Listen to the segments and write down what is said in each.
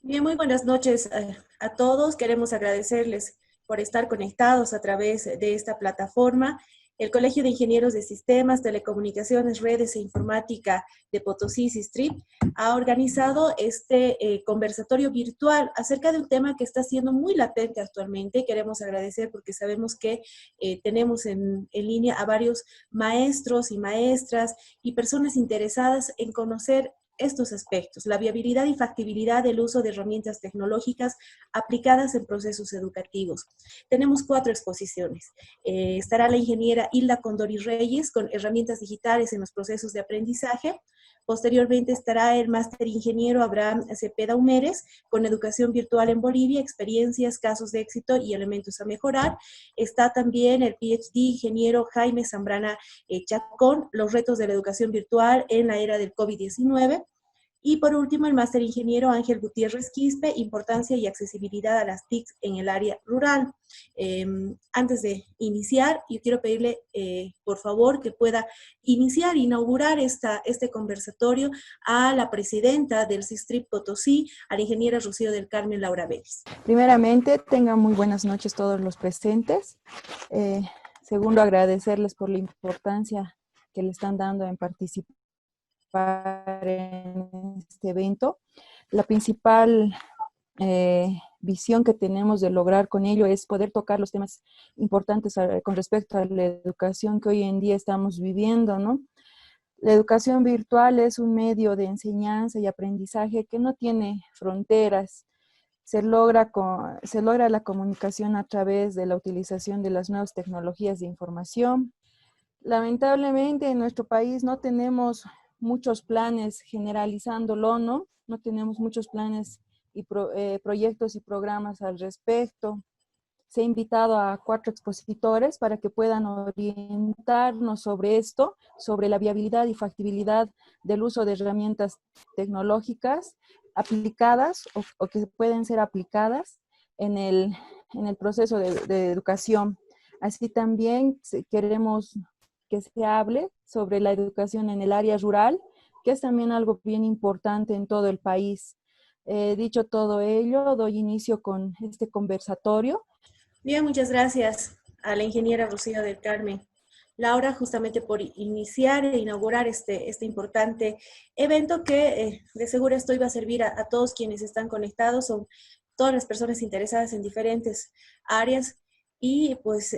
Bien, muy buenas noches a todos. Queremos agradecerles por estar conectados a través de esta plataforma. El Colegio de Ingenieros de Sistemas, Telecomunicaciones, Redes e Informática de Potosí, SISTRIP, ha organizado este conversatorio virtual acerca de un tema que está siendo muy latente actualmente. Queremos agradecer porque sabemos que tenemos en línea a varios maestros y maestras y personas interesadas en conocer estos aspectos, la viabilidad y factibilidad del uso de herramientas tecnológicas aplicadas en procesos educativos. Tenemos 4 exposiciones. Estará la ingeniera Hilda Condori Reyes con herramientas digitales en los procesos de aprendizaje. Posteriormente estará el máster ingeniero Abraham Cepeda Humérez con educación virtual en Bolivia, experiencias, casos de éxito y elementos a mejorar. Está también el PhD ingeniero Jaime Zambrana Chacón, los retos de la educación virtual en la era del COVID-19. Y por último, el máster ingeniero Ángel Gutiérrez Quispe, importancia y accesibilidad a las TICs en el área rural. Antes de iniciar, yo quiero pedirle, por favor, que pueda inaugurar este conversatorio a la presidenta del SISTRIP Potosí, a la ingeniera Rocío del Carmen Laura Vélez. Primeramente, tengan muy buenas noches todos los presentes. Segundo, agradecerles por la importancia que le están dando en participar en este evento. La principal visión que tenemos de lograr con ello es poder tocar los temas importantes con respecto a la educación que hoy en día estamos viviendo, ¿no? La educación virtual es un medio de enseñanza y aprendizaje que no tiene fronteras. Se logra la comunicación a través de la utilización de las nuevas tecnologías de información. Lamentablemente en nuestro país no tenemos muchos planes generalizándolo, ¿no? No tenemos muchos planes y proyectos y programas al respecto. Se ha invitado a 4 expositores para que puedan orientarnos sobre esto, sobre la viabilidad y factibilidad del uso de herramientas tecnológicas aplicadas o que pueden ser aplicadas en el proceso de educación. Así también queremos que se hable sobre la educación en el área rural, que es también algo bien importante en todo el país. Dicho todo ello, doy inicio con este conversatorio. Bien, muchas gracias a la ingeniera Rocío del Carmen Laura, justamente por iniciar e inaugurar este importante evento que de seguro esto iba a servir a todos quienes están conectados, son todas las personas interesadas en diferentes áreas. Y pues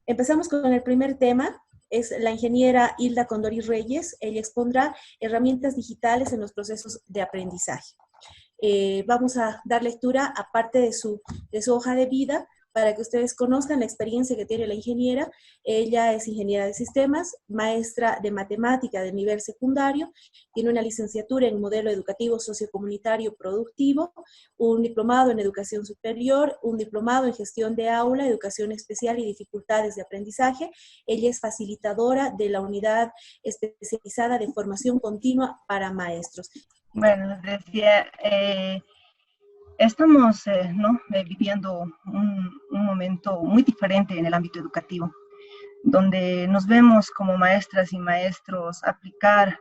empezamos con el primer tema, es la ingeniera Hilda Condori Reyes. Ella expondrá herramientas digitales en los procesos de aprendizaje. Vamos a dar lectura a parte de su hoja de vida para que ustedes conozcan la experiencia que tiene la ingeniera. Ella es ingeniera de sistemas, maestra de matemática de nivel secundario, tiene una licenciatura en modelo educativo sociocomunitario productivo, un diplomado en educación superior, un diplomado en gestión de aula, educación especial y dificultades de aprendizaje. Ella es facilitadora de la unidad especializada de formación continua para maestros. Bueno, decía, estamos viviendo un momento muy diferente en el ámbito educativo, donde nos vemos como maestras y maestros aplicar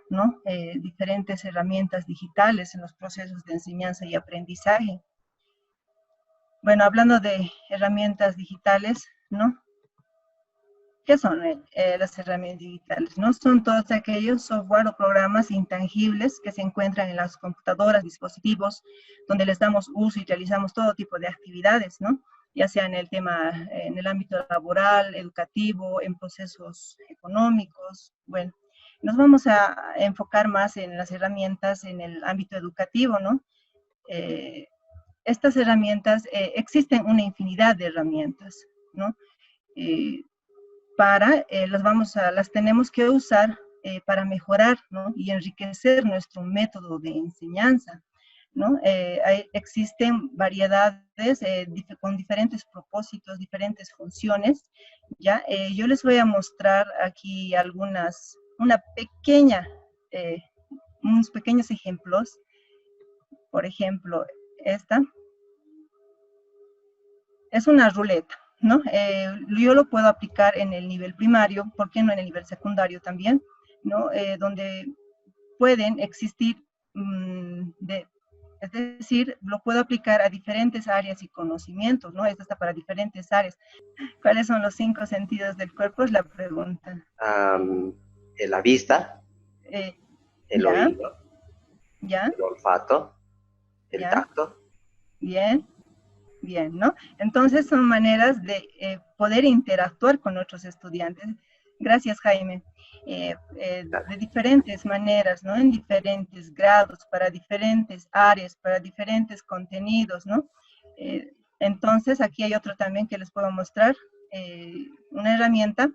diferentes herramientas digitales en los procesos de enseñanza y aprendizaje. Bueno, hablando de herramientas digitales, ¿no? ¿Qué son las herramientas digitales? ¿No? Son todos aquellos software o programas intangibles que se encuentran en las computadoras, dispositivos, donde les damos uso y realizamos todo tipo de actividades, ¿no? Ya sea en el ámbito laboral, educativo, en procesos económicos. Bueno, nos vamos a enfocar más en las herramientas en el ámbito educativo, ¿no? Estas herramientas, existen una infinidad de herramientas, ¿no? Las tenemos que usar para mejorar, ¿no? Y enriquecer nuestro método de enseñanza, ¿no? Existen variedades con diferentes propósitos, diferentes funciones, ¿ya? Yo les voy a mostrar aquí unos pequeños ejemplos. Por ejemplo, esta es una ruleta, ¿no? Yo lo puedo aplicar en el nivel primario, ¿por qué no en el nivel secundario también? ¿No? Donde pueden existir Es decir, lo puedo aplicar a diferentes áreas y conocimientos, ¿no? Esto está para diferentes áreas. ¿Cuáles son los 5 sentidos del cuerpo? Es la pregunta. La vista, el Ya, oído, ya, el olfato, el ya, tacto. bien, bien, ¿no? Entonces son maneras de poder interactuar con otros estudiantes. Gracias, Jaime. De diferentes maneras, ¿no? En diferentes grados, para diferentes áreas, para diferentes contenidos, ¿no? Entonces, aquí hay otro también que les puedo mostrar, una herramienta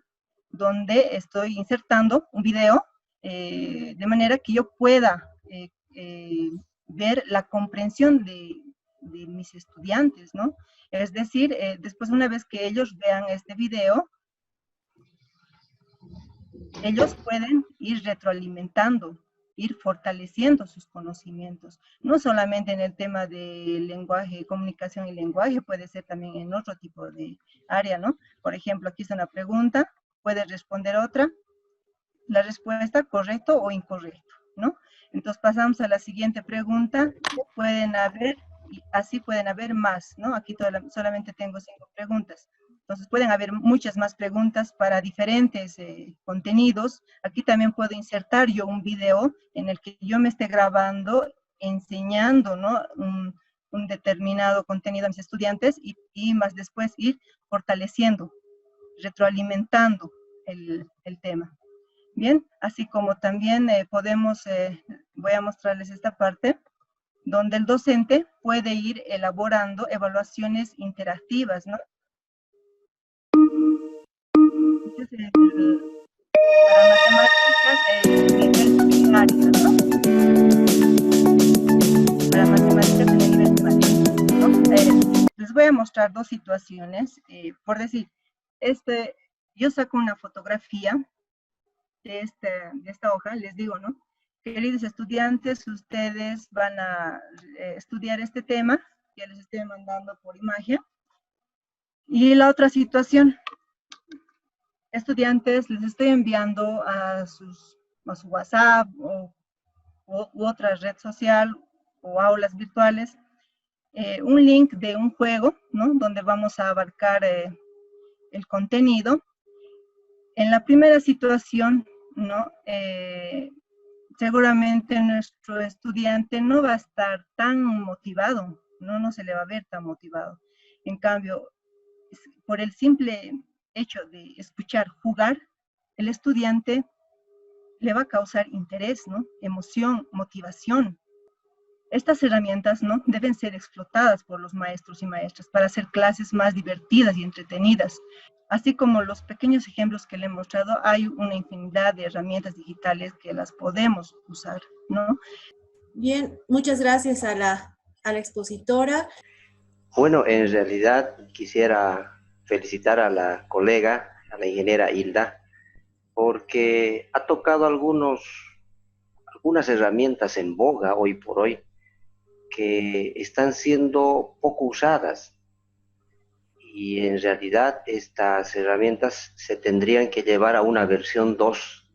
donde estoy insertando un video de manera que yo pueda ver la comprensión de mis estudiantes, ¿no? Es decir, después una vez que ellos vean este video, ellos pueden ir retroalimentando, ir fortaleciendo sus conocimientos, no solamente en el tema de lenguaje, comunicación y lenguaje, puede ser también en otro tipo de área, ¿no? Por ejemplo, aquí está una pregunta, puedes responder otra, la respuesta correcto o incorrecto, ¿no? Entonces pasamos a la siguiente pregunta, pueden haber, y así pueden haber más, ¿no? Aquí solamente tengo 5 preguntas. Entonces pueden haber muchas más preguntas para diferentes contenidos. Aquí también puedo insertar yo un video en el que yo me esté grabando, enseñando, ¿no? Un determinado contenido a mis estudiantes y más después ir fortaleciendo, retroalimentando el tema. Bien, así como también podemos, voy a mostrarles esta parte, donde el docente puede ir elaborando evaluaciones interactivas, ¿no? Este es para matemáticas, nivel primario, ¿no? Para matemáticas en el nivel primario, ¿no? Les voy a mostrar 2 situaciones, por decir, yo saco una fotografía de esta hoja, les digo, ¿no? Queridos estudiantes, ustedes van a estudiar este tema, que les estoy mandando por imagen. Y la otra situación, estudiantes, les estoy enviando a su WhatsApp u otra red social o aulas virtuales, un link de un juego, ¿no? Donde vamos a abarcar el contenido. En la primera situación, ¿no? Seguramente nuestro estudiante no va a estar tan motivado, no se le va a ver tan motivado. En cambio, por el simple hecho de escuchar jugar, el estudiante le va a causar interés, ¿no? Emoción, motivación. Estas herramientas, ¿no? Deben ser explotadas por los maestros y maestras para hacer clases más divertidas y entretenidas. Así como los pequeños ejemplos que le he mostrado, hay una infinidad de herramientas digitales que las podemos usar, ¿no? Bien, muchas gracias a la expositora. Bueno, en realidad quisiera felicitar a la colega, a la ingeniera Hilda, porque ha tocado algunas herramientas en boga hoy por hoy que están siendo poco usadas. Y en realidad estas herramientas se tendrían que llevar a una versión 2,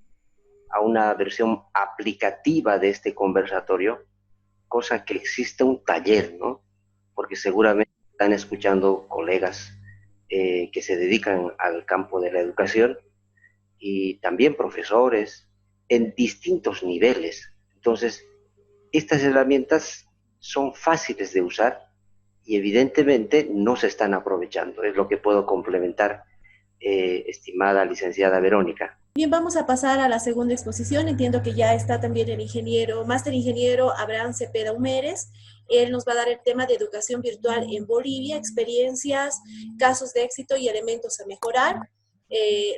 a una versión aplicativa de este conversatorio, cosa que existe un taller, ¿no? Porque seguramente están escuchando colegas que se dedican al campo de la educación y también profesores en distintos niveles. Entonces, estas herramientas son fáciles de usar y evidentemente no se están aprovechando. Es lo que puedo complementar, estimada licenciada Verónica. Bien, vamos a pasar a la segunda exposición. Entiendo que ya está también el máster ingeniero Abraham Cepeda Humérez. Él nos va a dar el tema de educación virtual en Bolivia, experiencias, casos de éxito y elementos a mejorar.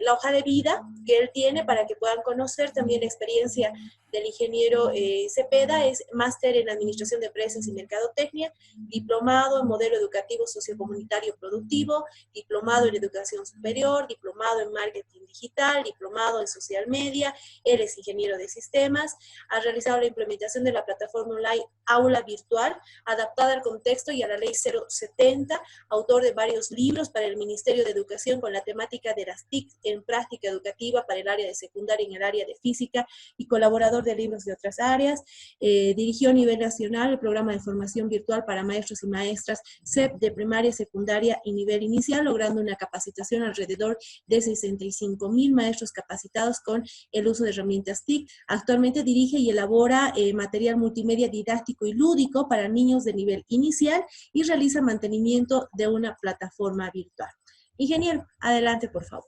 La hoja de vida que él tiene para que puedan conocer también la experiencia del ingeniero Cepeda es máster en Administración de Empresas y Mercadotecnia, diplomado en Modelo Educativo Sociocomunitario Productivo, diplomado en Educación Superior, diplomado en Marketing Digital, diplomado en Social Media. Él es ingeniero de sistemas, ha realizado la implementación de la plataforma online Aula Virtual, adaptada al contexto y a la Ley 070, autor de varios libros para el Ministerio de Educación con la temática de las TIC en práctica educativa para el área de secundaria y en el área de física, y colaborador coordinador de libros de otras áreas, dirigió a nivel nacional el programa de formación virtual para maestros y maestras CEP de primaria, secundaria y nivel inicial, logrando una capacitación alrededor de 65.000 maestros capacitados con el uso de herramientas TIC. Actualmente dirige y elabora material multimedia didáctico y lúdico para niños de nivel inicial y realiza mantenimiento de una plataforma virtual. Ingeniero, adelante, por favor.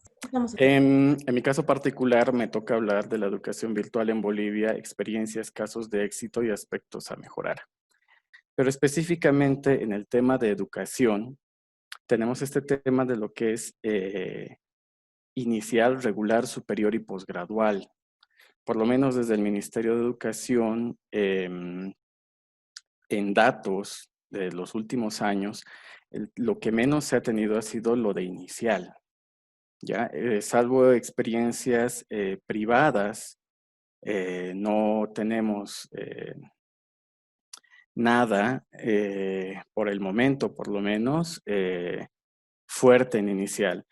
En mi caso particular, me toca hablar de la educación virtual en Bolivia, experiencias, casos de éxito y aspectos a mejorar. Pero específicamente en el tema de educación, tenemos este tema de lo que es inicial, regular, superior y posgradual. Por lo menos desde el Ministerio de Educación, en datos de los últimos años, lo que menos se ha tenido ha sido lo de inicial. ¿Ya? Salvo experiencias privadas, no tenemos nada, por el momento por lo menos, fuerte en inicial.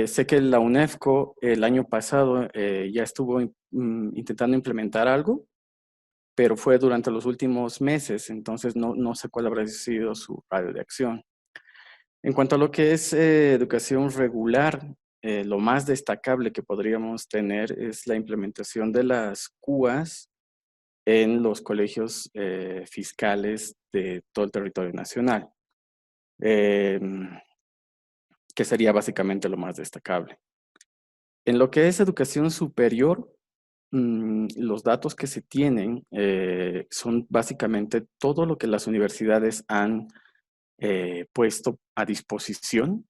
Sé que la UNEFCO el año pasado ya estuvo intentando implementar algo, pero fue durante los últimos meses, entonces no sé cuál habrá sido su radio de acción. En cuanto a lo que es educación regular, lo más destacable que podríamos tener es la implementación de las CUAS en los colegios fiscales de todo el territorio nacional, que sería básicamente lo más destacable. En lo que es educación superior, los datos que se tienen son básicamente todo lo que las universidades han puesto a disposición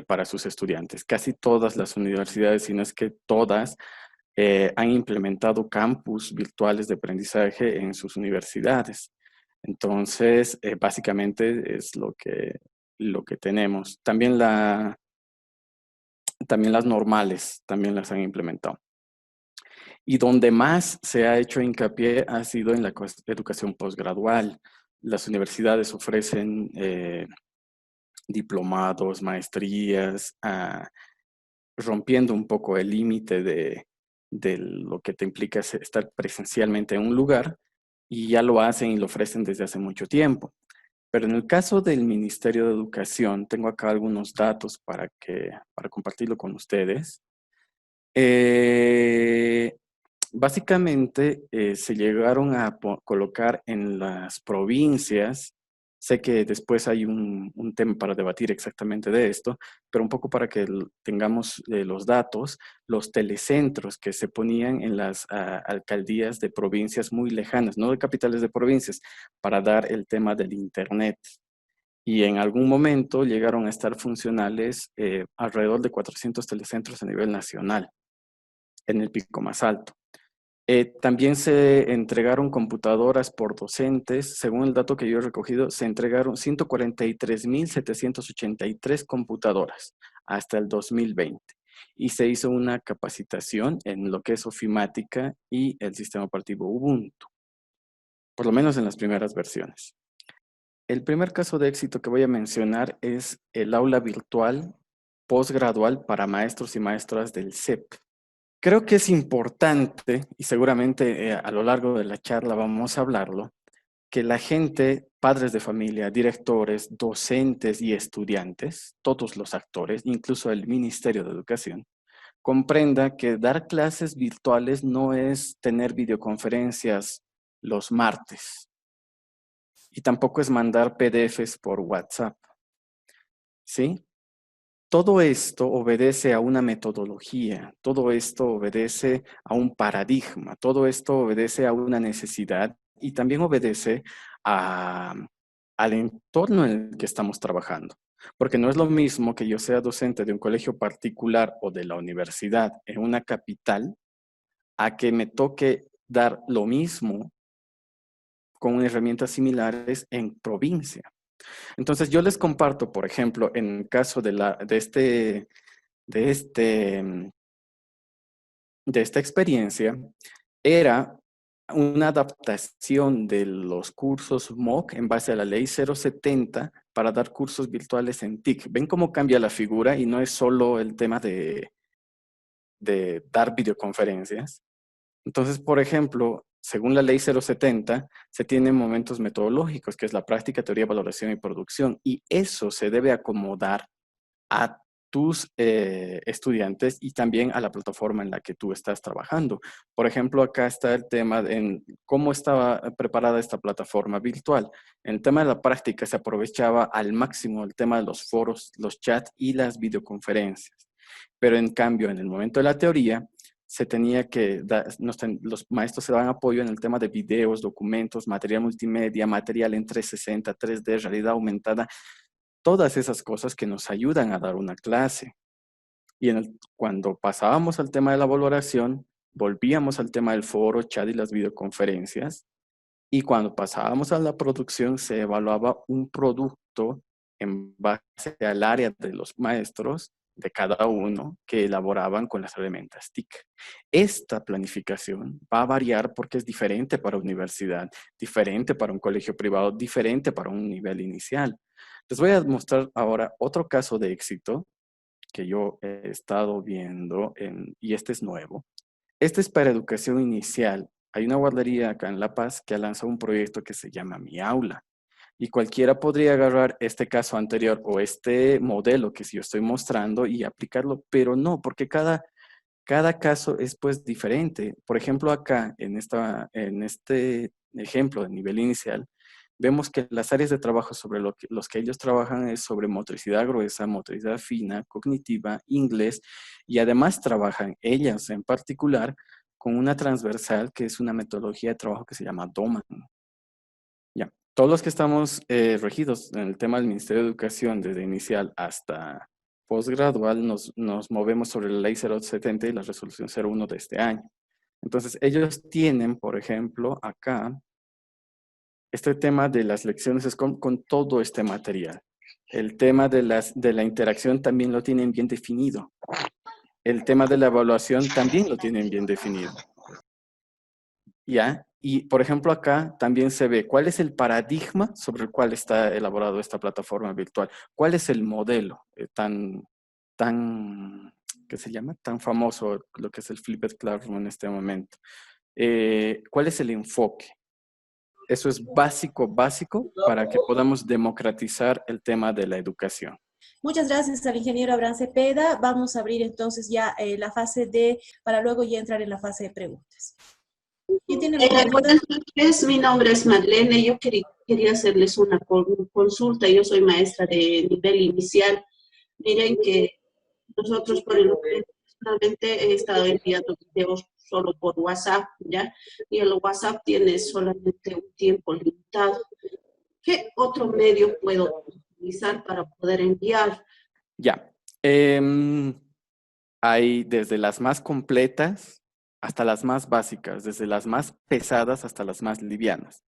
para sus estudiantes. Casi todas las universidades, si no es que todas, han implementado campus virtuales de aprendizaje en sus universidades. Entonces, básicamente es lo que tenemos. También las normales también las han implementado. Y donde más se ha hecho hincapié ha sido en la educación posgradual. Las universidades ofrecen diplomados, maestrías, rompiendo un poco el límite de lo que te implica estar presencialmente en un lugar, y ya lo hacen y lo ofrecen desde hace mucho tiempo. Pero en el caso del Ministerio de Educación, tengo acá algunos datos para compartirlo con ustedes. Básicamente se llegaron a colocar en las provincias. Sé que después hay un tema para debatir exactamente de esto, pero un poco para que tengamos los datos, los telecentros que se ponían en las alcaldías de provincias muy lejanas, no de capitales de provincias, para dar el tema del internet. Y en algún momento llegaron a estar funcionales alrededor de 400 telecentros a nivel nacional, en el pico más alto. También se entregaron computadoras por docentes. Según el dato que yo he recogido, se entregaron 143.783 computadoras hasta el 2020. Y se hizo una capacitación en lo que es ofimática y el sistema operativo Ubuntu, por lo menos en las primeras versiones. El primer caso de éxito que voy a mencionar es el aula virtual posgradual para maestros y maestras del CEP. Creo que es importante, y seguramente a lo largo de la charla vamos a hablarlo, que la gente, padres de familia, directores, docentes y estudiantes, todos los actores, incluso el Ministerio de Educación, comprenda que dar clases virtuales no es tener videoconferencias los martes, y tampoco es mandar PDFs por WhatsApp, ¿sí? Todo esto obedece a una metodología, todo esto obedece a un paradigma, todo esto obedece a una necesidad y también obedece al entorno en el que estamos trabajando. Porque no es lo mismo que yo sea docente de un colegio particular o de la universidad en una capital, a que me toque dar lo mismo con herramientas similares en provincia. Entonces yo les comparto, por ejemplo, en el caso de esta experiencia, era una adaptación de los cursos MOOC en base a la ley 070 para dar cursos virtuales en TIC. ¿Ven cómo cambia la figura? Y no es solo el tema de dar videoconferencias. Entonces, por ejemplo, según la ley 070, se tienen momentos metodológicos, que es la práctica, teoría, valoración y producción, y eso se debe acomodar a tus estudiantes y también a la plataforma en la que tú estás trabajando. Por ejemplo, acá está el tema en cómo estaba preparada esta plataforma virtual. En el tema de la práctica se aprovechaba al máximo el tema de los foros, los chats y las videoconferencias. Pero en cambio, en el momento de la teoría, se tenía que los maestros se daban apoyo en el tema de videos, documentos, material multimedia, material en 360, 3D, realidad aumentada, todas esas cosas que nos ayudan a dar una clase. Y cuando pasábamos al tema de la valoración, volvíamos al tema del foro, chat y las videoconferencias. Y cuando pasábamos a la producción, se evaluaba un producto en base al área de los maestros, de cada uno, que elaboraban con las herramientas TIC. Esta planificación va a variar porque es diferente para universidad, diferente para un colegio privado, diferente para un nivel inicial. Les voy a mostrar ahora otro caso de éxito que yo he estado viendo, y este es nuevo. Este es para educación inicial. Hay una guardería acá en La Paz que ha lanzado un proyecto que se llama Mi Aula. Y cualquiera podría agarrar este caso anterior o este modelo que yo estoy mostrando y aplicarlo, pero no, porque cada caso es pues diferente. Por ejemplo, acá en este ejemplo de nivel inicial, vemos que las áreas de trabajo sobre los que ellos trabajan es sobre motricidad gruesa, motricidad fina, cognitiva, inglés, y además trabajan ellas en particular con una transversal que es una metodología de trabajo que se llama DOMAN. Ya, todos los que estamos regidos en el tema del Ministerio de Educación desde inicial hasta postgradual nos movemos sobre la ley 070 y la resolución 01 de este año. Entonces, ellos tienen, por ejemplo, acá, este tema de las lecciones es con todo este material. El tema de la interacción también lo tienen bien definido. El tema de la evaluación también lo tienen bien definido. ¿Ya? Y, por ejemplo, acá también se ve cuál es el paradigma sobre el cual está elaborado esta plataforma virtual. ¿Cuál es el modelo ¿qué se llama? Tan famoso, lo que es el Flipped Classroom en este momento. ¿Cuál es el enfoque? Eso es básico para que podamos democratizar el tema de la educación. Muchas gracias al ingeniero Abraham Cepeda. Vamos a abrir entonces ya la fase para luego ya entrar en la fase de preguntas. Buenas noches, mi nombre es Marlene. Yo quería hacerles una consulta. Yo soy maestra de nivel inicial. Miren que nosotros por el momento realmente he estado enviando videos solo por WhatsApp, ¿ya? Y el WhatsApp tiene solamente un tiempo limitado. ¿Qué otro medio puedo utilizar para poder enviar? Ya. Hay desde las más completas hasta las más básicas, desde las más pesadas hasta las más livianas.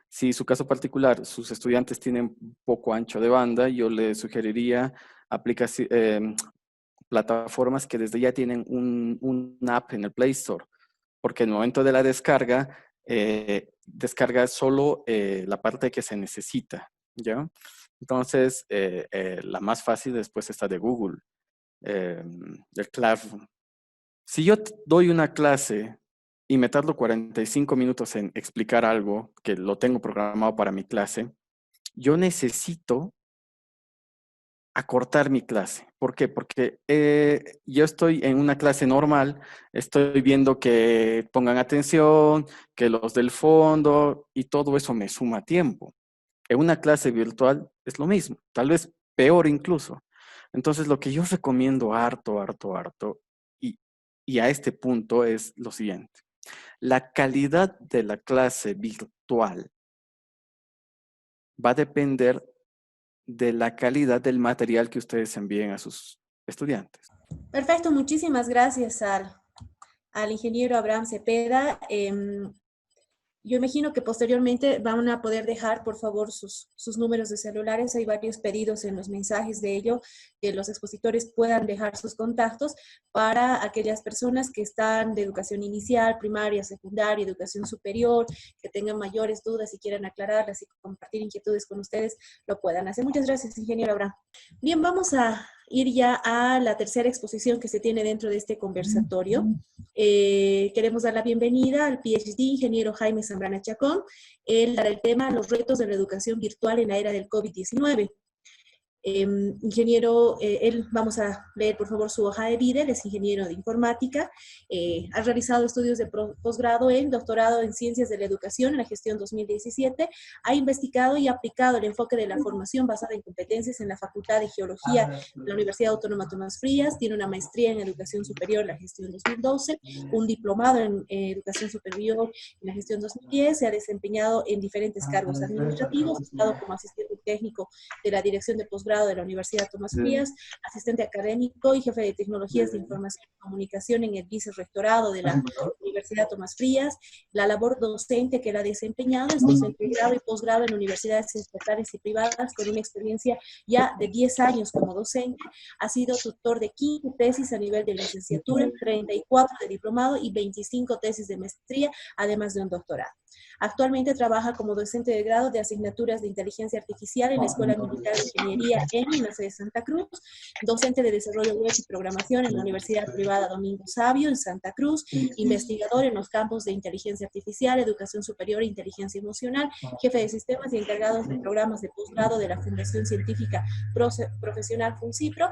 Si su caso particular, sus estudiantes tienen poco ancho de banda, yo les sugeriría plataformas que desde ya tienen una app en el Play Store, porque en el momento de la descarga, descarga solo la parte que se necesita, ¿ya? Entonces, la más fácil después está de Google, el Classroom. Si yo doy una clase y me tardo 45 minutos en explicar algo que lo tengo programado para mi clase, yo necesito acortar mi clase. ¿Por qué? Porque yo estoy en una clase normal, estoy viendo que pongan atención, que los del fondo, y todo eso me suma tiempo. En una clase virtual es lo mismo, tal vez peor incluso. Entonces, lo que yo recomiendo harto, y a este punto es lo siguiente. La calidad de la clase virtual va a depender de la calidad del material que ustedes envíen a sus estudiantes. Perfecto, muchísimas gracias al ingeniero Abraham Cepeda. Yo imagino que posteriormente van a poder dejar, por favor, sus números de celulares. Hay varios pedidos en los mensajes de ello, que los expositores puedan dejar sus contactos para aquellas personas que están de educación inicial, primaria, secundaria, educación superior, que tengan mayores dudas y quieran aclararlas y compartir inquietudes con ustedes, lo puedan hacer. Muchas gracias, ingeniero Abraham. Bien, vamos a ir ya a la tercera exposición que se tiene dentro de este conversatorio. Queremos dar la bienvenida al PhD ingeniero Jaime Zambrana Chacón. Él dará el tema Los retos de la educación virtual en la era del COVID-19. Ingeniero, vamos a leer por favor su hoja de vida. Él es ingeniero de informática, ha realizado estudios de posgrado en doctorado en ciencias de la educación en la gestión 2017, ha investigado y aplicado el enfoque de la formación basada en competencias en la Facultad de Geología de la Universidad Autónoma Tomás Frías, tiene una maestría en educación superior en la gestión 2012, un diplomado en educación superior en la gestión 2010, se ha desempeñado en diferentes cargos administrativos, ha estado como asistente técnico de la dirección de posgrado de la Universidad Tomás Frías, asistente académico y jefe de tecnologías de información y comunicación en el vicerrectorado de la Universidad Tomás Frías. La labor docente que él ha desempeñado es docente de grado y posgrado en universidades estatales y privadas con una experiencia ya de 10 años como docente. Ha sido tutor de 15 tesis a nivel de licenciatura, 34 de diplomado y 25 tesis de maestría, además de un doctorado. Actualmente trabaja como docente de grado de asignaturas de inteligencia artificial en la Escuela Militar de Ingeniería en la sede de Santa Cruz, docente de desarrollo web y programación en la Universidad Privada Domingo Sabio en Santa Cruz, investigador en los campos de inteligencia artificial, educación superior e inteligencia emocional, jefe de sistemas y encargados de programas de posgrado de la Fundación Científica Profesional FUNCIPRO.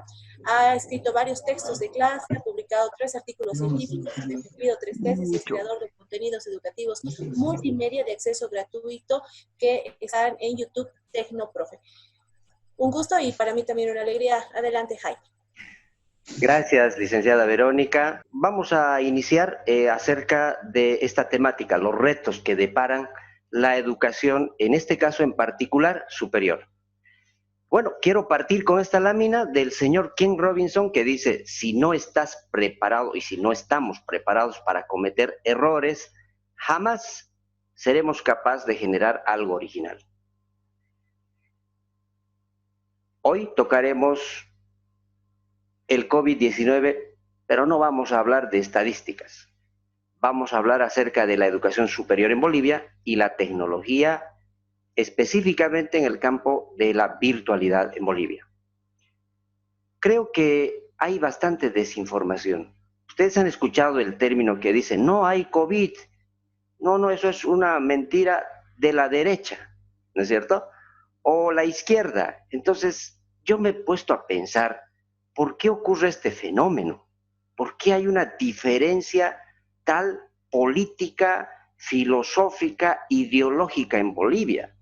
Ha escrito varios textos de clase, ha publicado 3 artículos científicos, ha defendido 3 tesis y es creador de contenidos educativos multimedia de acceso gratuito que están en YouTube Tecnoprofe. Un gusto y para mí también una alegría. Adelante, Jaime. Gracias, licenciada Verónica. Vamos a iniciar acerca de esta temática, los retos que deparan la educación, en este caso en particular, superior. Bueno, quiero partir con esta lámina del señor Ken Robinson que dice, si no estás preparado y si no estamos preparados para cometer errores, jamás seremos capaces de generar algo original. Hoy tocaremos el COVID-19, pero no vamos a hablar de estadísticas. Vamos a hablar acerca de la educación superior en Bolivia y la tecnología, específicamente en el campo de la virtualidad en Bolivia. Creo que hay bastante desinformación. Ustedes han escuchado el término que dice, no hay COVID. No, eso es una mentira de la derecha, ¿no es cierto? O la izquierda. Entonces, yo me he puesto a pensar, ¿por qué ocurre este fenómeno? ¿Por qué hay una diferencia tal política, filosófica, ideológica en Bolivia?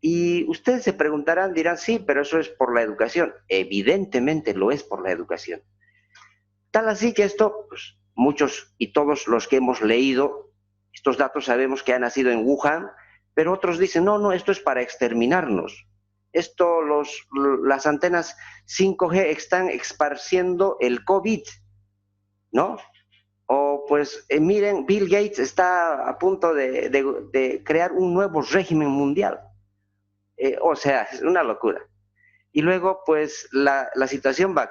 Y ustedes se preguntarán, dirán, sí, pero eso es por la educación. Evidentemente lo es por la educación. Tal así que esto, pues, muchos y todos los que hemos leído estos datos sabemos que ha nacido en Wuhan, pero otros dicen, no, esto es para exterminarnos. Esto, las antenas 5G están esparciendo el COVID, ¿no? O pues, miren, Bill Gates está a punto de crear un nuevo régimen mundial. O sea, es una locura. Y luego, pues, la situación va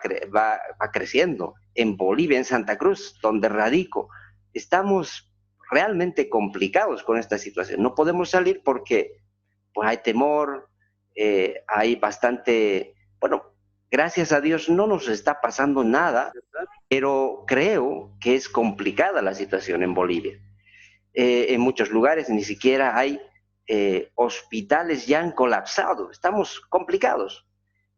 creciendo. En Bolivia, en Santa Cruz, donde radico, estamos realmente complicados con esta situación. No podemos salir porque pues, hay temor, hay bastante... Bueno, gracias a Dios no nos está pasando nada, pero creo que es complicada la situación en Bolivia. En muchos lugares ni siquiera hay hospitales, ya han colapsado, estamos complicados.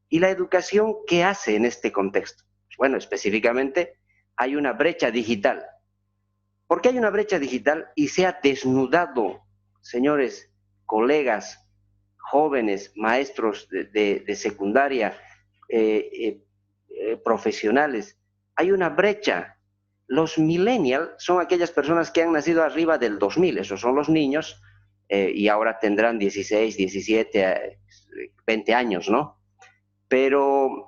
¿Y la educación qué hace en este contexto? Bueno, específicamente hay una brecha digital. ¿Por qué hay una brecha digital y se ha desnudado, señores, colegas, jóvenes, maestros de secundaria, profesionales? Hay una brecha. Los millennials son aquellas personas que han nacido arriba del 2000, esos son los niños, y ahora tendrán 16, 17, 20 años, ¿no? Pero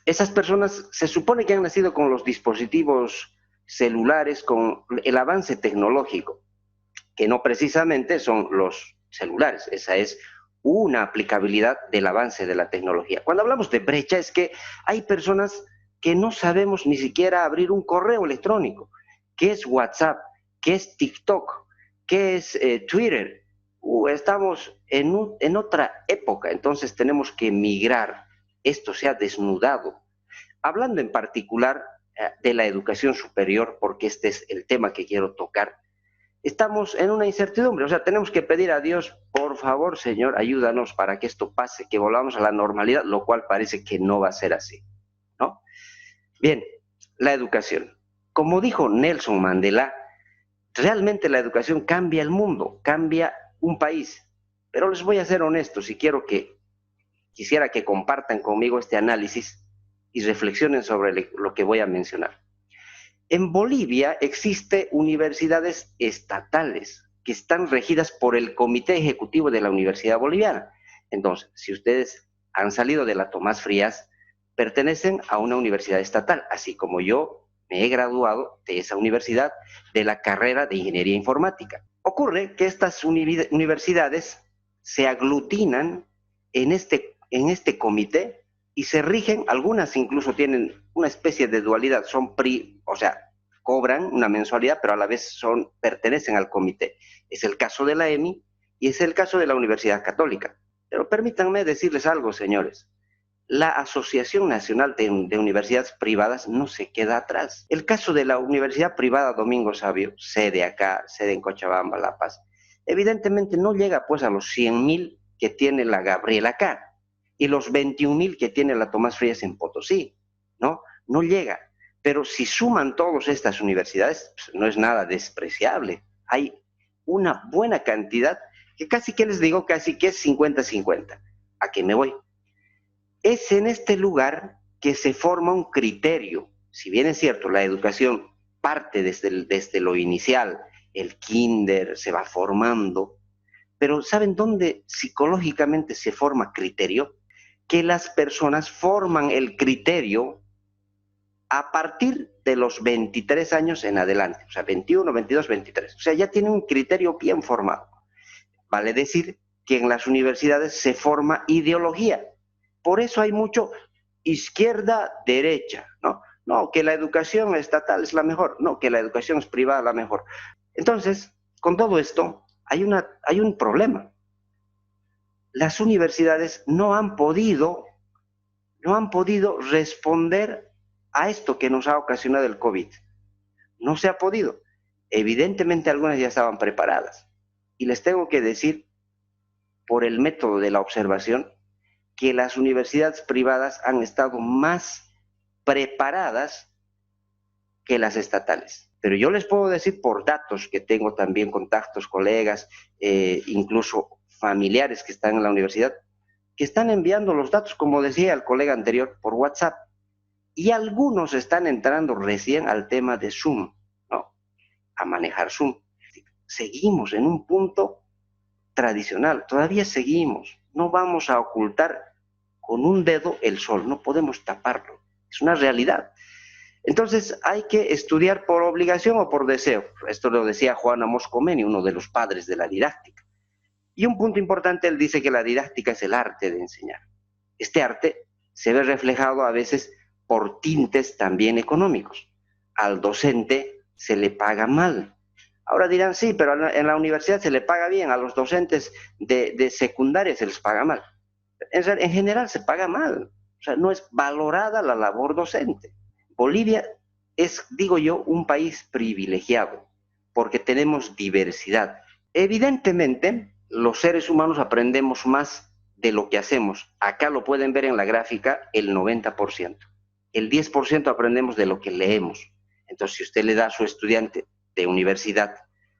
esas personas se supone que han nacido con los dispositivos celulares, con el avance tecnológico, que no precisamente son los celulares, esa es una aplicabilidad del avance de la tecnología. Cuando hablamos de brecha es que hay personas que no sabemos ni siquiera abrir un correo electrónico. ¿Qué es WhatsApp? ¿Qué es TikTok? ¿Qué es Twitter? Estamos en otra época, entonces tenemos que migrar. esto se ha desnudado. Hablando en particular de la educación superior, porque este es el tema que quiero tocar, estamos en una incertidumbre, o sea, tenemos que pedir a Dios, por favor, Señor, ayúdanos para que esto pase, que volvamos a la normalidad, lo cual parece que no va a ser así, ¿no? Bien, la educación. Como dijo Nelson Mandela, realmente la educación cambia el mundo, cambia un país. Pero les voy a ser honestos y quisiera que compartan conmigo este análisis y reflexionen sobre lo que voy a mencionar. En Bolivia existen universidades estatales que están regidas por el Comité Ejecutivo de la Universidad Boliviana. Entonces, si ustedes han salido de la Tomás Frías, pertenecen a una universidad estatal, así como yo me he graduado de esa universidad de la carrera de Ingeniería Informática. Ocurre que estas universidades se aglutinan en este comité y se rigen, algunas incluso tienen una especie de dualidad, o sea, cobran una mensualidad, pero a la vez pertenecen al comité. Es el caso de la EMI y es el caso de la Universidad Católica. Pero permítanme decirles algo, señores. La Asociación Nacional de Universidades Privadas no se queda atrás. El caso de la Universidad Privada Domingo Savio, sede acá, sede en Cochabamba, La Paz, evidentemente no llega pues a los 100.000 que tiene la Gabriel acá y los 21.000 que tiene la Tomás Frías en Potosí, ¿no? No llega. Pero si suman todas estas universidades, pues no es nada despreciable. Hay una buena cantidad que casi que les digo, casi que es 50-50. ¿A qué me voy? Es en este lugar que se forma un criterio. Si bien es cierto, la educación parte desde lo inicial, el kinder se va formando, pero ¿saben dónde psicológicamente se forma criterio? Que las personas forman el criterio a partir de los 23 años en adelante, o sea, 21, 22, 23. O sea, ya tienen un criterio bien formado. Vale decir que en las universidades se forma ideología. Por eso hay mucho izquierda-derecha, ¿no? No, que la educación estatal es la mejor, no, que la educación es privada la mejor. Entonces, con todo esto, hay un problema. Las universidades no han podido responder a esto que nos ha ocasionado el COVID. No se ha podido. Evidentemente algunas ya estaban preparadas. Y les tengo que decir, por el método de la observación, que las universidades privadas han estado más preparadas que las estatales. Pero yo les puedo decir por datos que tengo también contactos, colegas, incluso familiares que están en la universidad, que están enviando los datos, como decía el colega anterior, por WhatsApp. Y algunos están entrando recién al tema de Zoom, ¿no? A manejar Zoom. Seguimos en un punto tradicional, todavía seguimos. No vamos a ocultar con un dedo el sol, no podemos taparlo. Es una realidad. Entonces hay que estudiar por obligación o por deseo. Esto lo decía Juan Amos Comeni, uno de los padres de la didáctica. Y un punto importante, él dice que la didáctica es el arte de enseñar. Este arte se ve reflejado a veces por tintes también económicos. Al docente se le paga mal. Ahora dirán, sí, pero en la universidad se le paga bien, a los docentes de secundaria se les paga mal. En general se paga mal, o sea, no es valorada la labor docente. Bolivia es, digo yo, un país privilegiado, porque tenemos diversidad. Evidentemente, los seres humanos aprendemos más de lo que hacemos. Acá lo pueden ver en la gráfica, el 90%. El 10% aprendemos de lo que leemos. Entonces, si usted le da a su estudiante de universidad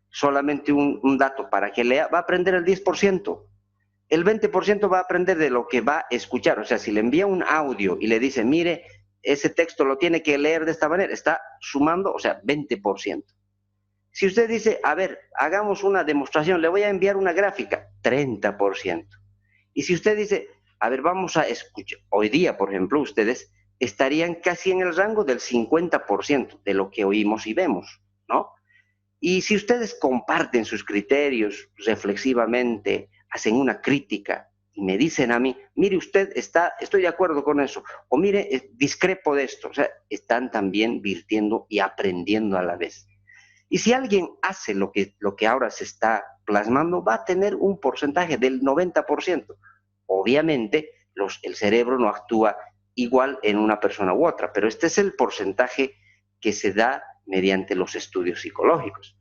solamente un dato para que lea, va a aprender el 10%. El 20% va a aprender de lo que va a escuchar. O sea, si le envía un audio y le dice, mire, ese texto lo tiene que leer de esta manera, está sumando, o sea, 20%. Si usted dice, a ver, hagamos una demostración, le voy a enviar una gráfica, 30%. Y si usted dice, a ver, vamos a escuchar, hoy día, por ejemplo, ustedes estarían casi en el rango del 50% de lo que oímos y vemos, ¿no? Y si ustedes comparten sus criterios reflexivamente, hacen una crítica y me dicen a mí, mire usted, estoy de acuerdo con eso, o mire, discrepo de esto, o sea, están también virtiendo y aprendiendo a la vez. Y si alguien hace lo que ahora se está plasmando, va a tener un porcentaje del 90%. Obviamente, el cerebro no actúa igual en una persona u otra, pero este es el porcentaje que se da mediante los estudios psicológicos.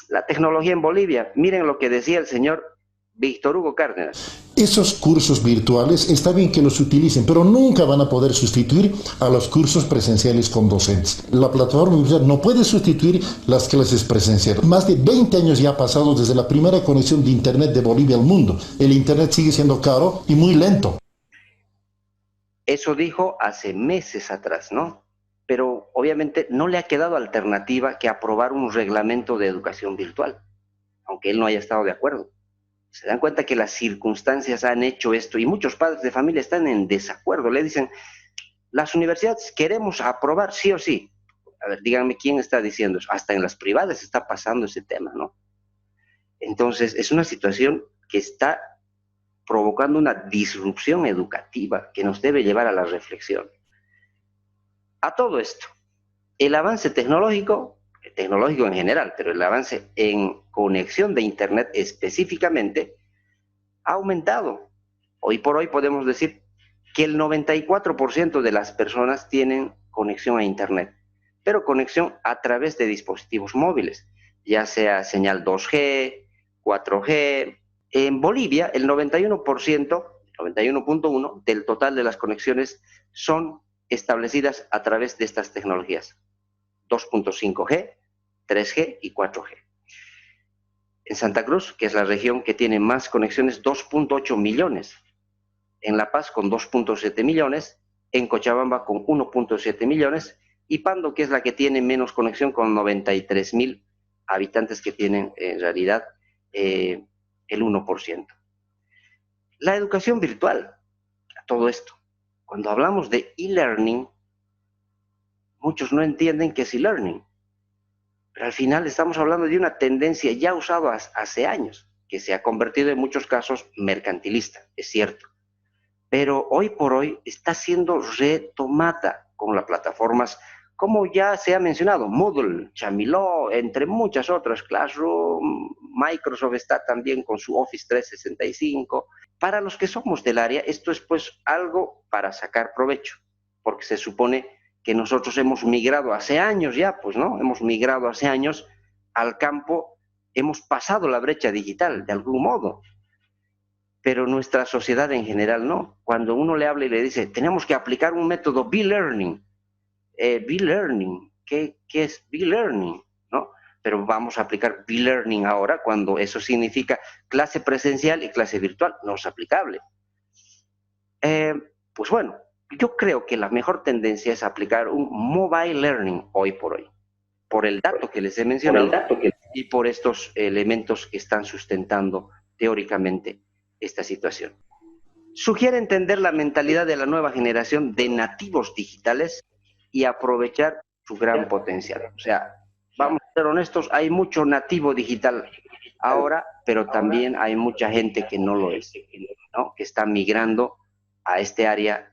La tecnología en Bolivia, miren lo que decía el señor Víctor Hugo Cárdenas. Esos cursos virtuales está bien que los utilicen, pero nunca van a poder sustituir a los cursos presenciales con docentes. La plataforma virtual no puede sustituir las clases presenciales. Más de 20 años ya ha pasado desde la primera conexión de Internet de Bolivia al mundo. El Internet sigue siendo caro y muy lento. Eso dijo hace meses atrás, ¿no? Pero obviamente no le ha quedado alternativa que aprobar un reglamento de educación virtual, aunque él no haya estado de acuerdo. Se dan cuenta que las circunstancias han hecho esto y muchos padres de familia están en desacuerdo. Le dicen, las universidades queremos aprobar sí o sí. A ver, díganme quién está diciendo eso. Hasta en las privadas está pasando ese tema, ¿no? Entonces, es una situación que está provocando una disrupción educativa que nos debe llevar a la reflexión. A todo esto, el avance tecnológico en general, pero el avance en conexión de Internet específicamente, ha aumentado. Hoy por hoy podemos decir que el 94% de las personas tienen conexión a Internet, pero conexión a través de dispositivos móviles, ya sea señal 2G, 4G. En Bolivia, el 91%, 91.1% del total de las conexiones son establecidas a través de estas tecnologías. 2.5G, 3G y 4G. En Santa Cruz, que es la región que tiene más conexiones, 2.8 millones. En La Paz con 2.7 millones, en Cochabamba con 1.7 millones y Pando, que es la que tiene menos conexión con 93,000 habitantes que tienen en realidad el 1%. La educación virtual, todo esto. Cuando hablamos de e-learning, muchos no entienden qué es e-learning. Pero al final estamos hablando de una tendencia ya usada hace años, que se ha convertido en muchos casos mercantilista, es cierto. Pero hoy por hoy está siendo retomada con las plataformas, como ya se ha mencionado, Moodle, Chamiló, entre muchas otras, Classroom, Microsoft está también con su Office 365. Para los que somos del área, esto es pues algo para sacar provecho, porque se supone que nosotros hemos migrado hace años ya, pues, ¿no? Hemos migrado hace años al campo, hemos pasado la brecha digital de algún modo, pero nuestra sociedad en general no. Cuando uno le habla y le dice, tenemos que aplicar un método B-Learning, ¿qué es B-Learning? ¿No? Pero vamos a aplicar B-Learning ahora cuando eso significa clase presencial y clase virtual, no es aplicable. Pues bueno, yo creo que la mejor tendencia es aplicar un mobile learning hoy por el dato que les he mencionado y por estos elementos que están sustentando teóricamente esta situación. Sugiere entender la mentalidad de la nueva generación de nativos digitales y aprovechar su gran potencial. O sea, vamos a ser honestos, hay mucho nativo digital ahora, pero también hay mucha gente que no lo es, ¿no? Que está migrando a este área